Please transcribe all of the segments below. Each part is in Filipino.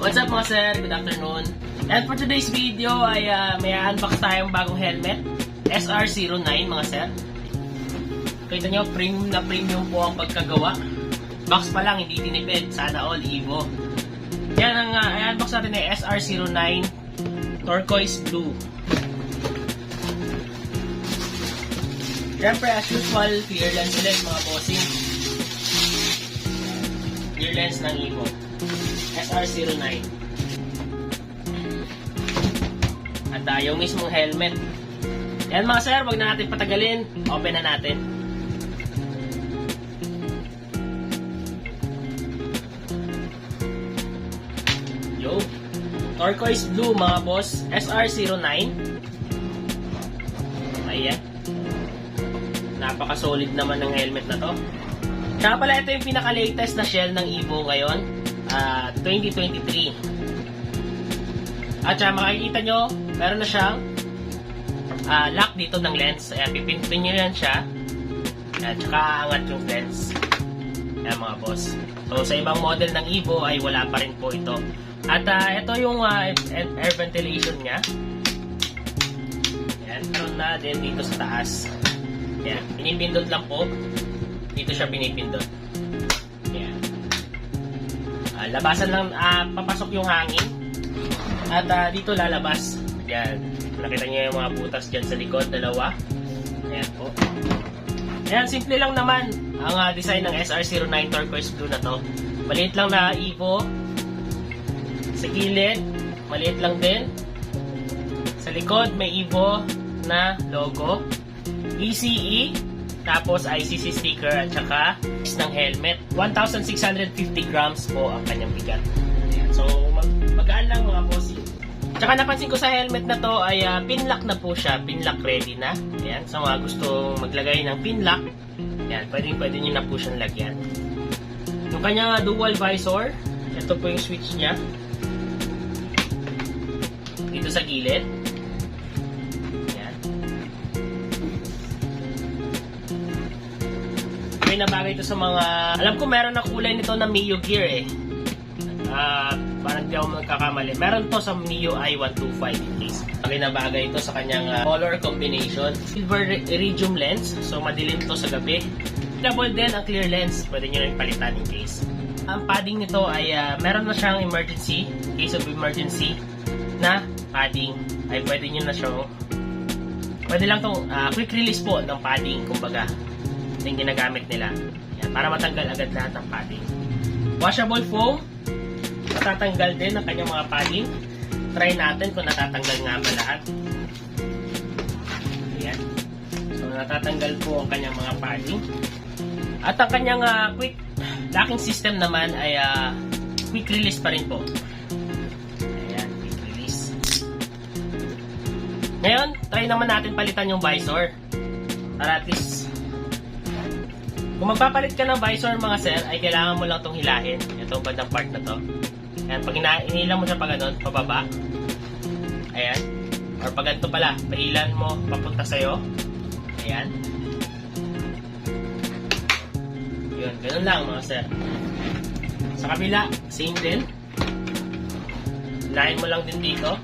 What's up mga sir? Good afternoon. And for today's video ay may unbox tayong bagong helmet SR09 mga sir. Kita nyo, premium na premium po ang pagkagawa. Box pa lang, hindi tinipid. Sana all Evo. Yan ang i-unbox natin ay SR09 Turquoise Blue. Siyempre as usual, clear lens ulit mga bossing. Clear lens ng Evo SR09. At yung mismong helmet. Yan mga sir, wag na natin patagalin. Open na natin. Yo, turquoise blue mga boss, SR09. Ayan. Napaka-solid naman ng helmet na to. Kaya pala ito yung pinaka-latest na shell ng Evo ngayon, 2023. At saka makikita nyo, meron na siyang lock dito ng lens. Ayan, pipindutin nyo yan siya. At saka angat yung lens. Ayan mga boss. So sa ibang model ng Evo ay wala pa rin po ito. At ito yung air ventilation nya. Ayan, meron na din dito sa taas. Ayan, pinipindot lang po. Dito siya pinipindot. Ayan. Labasan lang, papasok yung hangin. At dito lalabas. Ayan. Nakita niyo yung mga butas dyan sa likod, dalawa. Ayan po. Ayan, simple lang naman ang design ng SR09 Turquoise Blue na to. Maliit lang na Evo. Sa gilid, maliit lang din. Sa likod, may Evo na logo. ECE, tapos ICC sticker at saka ng helmet. 1,650 grams po ang kanyang bigat. Ayan. So, magaan lang mga bossy. Tsaka napansin ko sa helmet na to ay pinlock na po siya. Pinlock ready na. Ayan. Sa mga gustong maglagay ng pinlock, ayan, pwede nyo na po siyang lagyan. Yung kanyang dual visor, ito po yung switch niya. Dito sa gilid. May nabagay ito sa mga... Alam ko meron na kulay nito na Mio Gear eh. Parang di ako magkakamali. Meron to sa Mio i125 in case. May nabagay ito sa kanyang color combination. Silver iridium lens. So madilim to sa gabi. Double din ang clear lens. Pwede nyo rin palitan in case. Ang padding nito ay meron na siyang emergency. In case of emergency na padding ay pwede nyo na siyang... Pwede lang itong quick release po ng padding kumbaga. Yung ginagamit nila. Yan, para matanggal agad lahat ng padding. Washable foam. Matatanggal din ang kanyang mga padding. Try natin kung natatanggal nga ba lahat. Ayan. So natatanggal po ang kanyang mga padding. At ang kanyang quick locking system naman ay quick release pa rin po. Ayan, quick release. Ngayon, try naman natin palitan yung visor. Para at least kung magpapalit ka ng visor mga sir, ay kailangan mo lang itong hilahin. Itong bandang part na to. Ayan, pag inilang mo siya pa ganun, pababa. Ayan. Or pag ganito pala, pahilan mo, papunta sa'yo. Ayan. Yun, ganun lang mga sir. Sa kabila, same din. Hilahin mo lang din dito.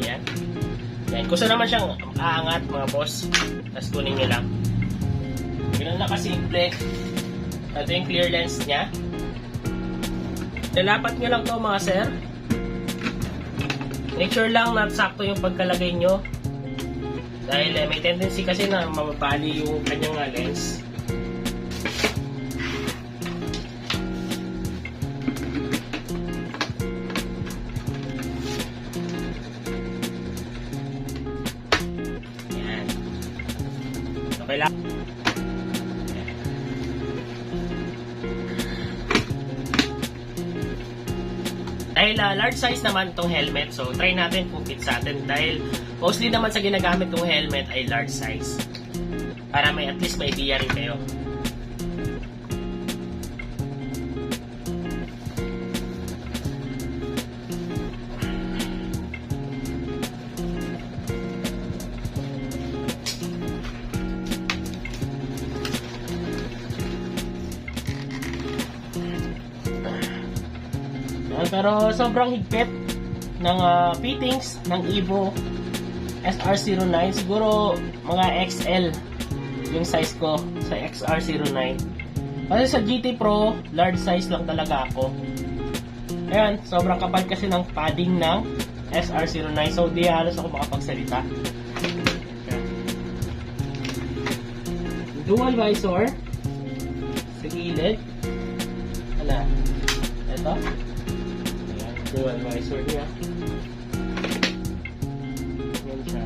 Ayan. Ayan. Kung saan naman siyang aangat mga boss, tapos kunin nyo lang. Ganun na kasimple. Ito yung clear lens nya. Lalapat nyo lang to mga sir. Make sure lang na sakto yung pagkalagay nyo. Dahil may tendency kasi na mamabali yung kanyang lens. Yan. Okay lang. Dahil large size naman itong helmet, so try natin kung fit sa atin. Dahil mostly naman sa ginagamit itong helmet ay large size. Para may at least may idea rin kayo. Ayan, pero sobrang higpit ng fittings ng Evo SR09. Siguro mga XL yung size ko sa XR09. Kasi sa GT Pro, large size lang talaga ako. Ayan, sobrang kapal kasi ng padding ng SR09. So, di halos ako makapagsalita. Ayan. Dual visor sa gilid. Hala. Ito. Ayan, dual visor niya. Ayan siya.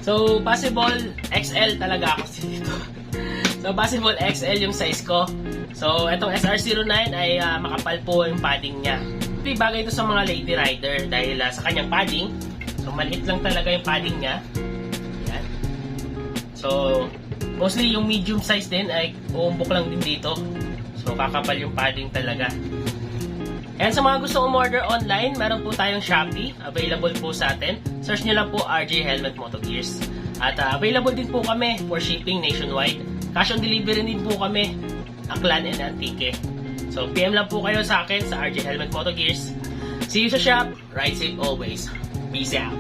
So, possible XL talaga ako dito. So, possible XL yung size ko. So, itong SR09 ay makapal po yung padding niya. Bagay ito sa mga lady rider dahil sa kanyang padding. So, maliit lang talaga yung padding niya. Ayan. So, mostly yung medium size din ay uumbok lang din dito. So, kakapal yung padding talaga. And sa mga gusto umorder online, meron po tayong Shopee. Available po sa atin. Search nyo lang po RJ Helmet Moto Gears. At available din po kami for shipping nationwide. Cash on delivery din po kami, Aklan and Antique. So, PM lang po kayo sa akin sa RJ Helmet Moto Gears. See you sa shop. Ride safe always. Peace out.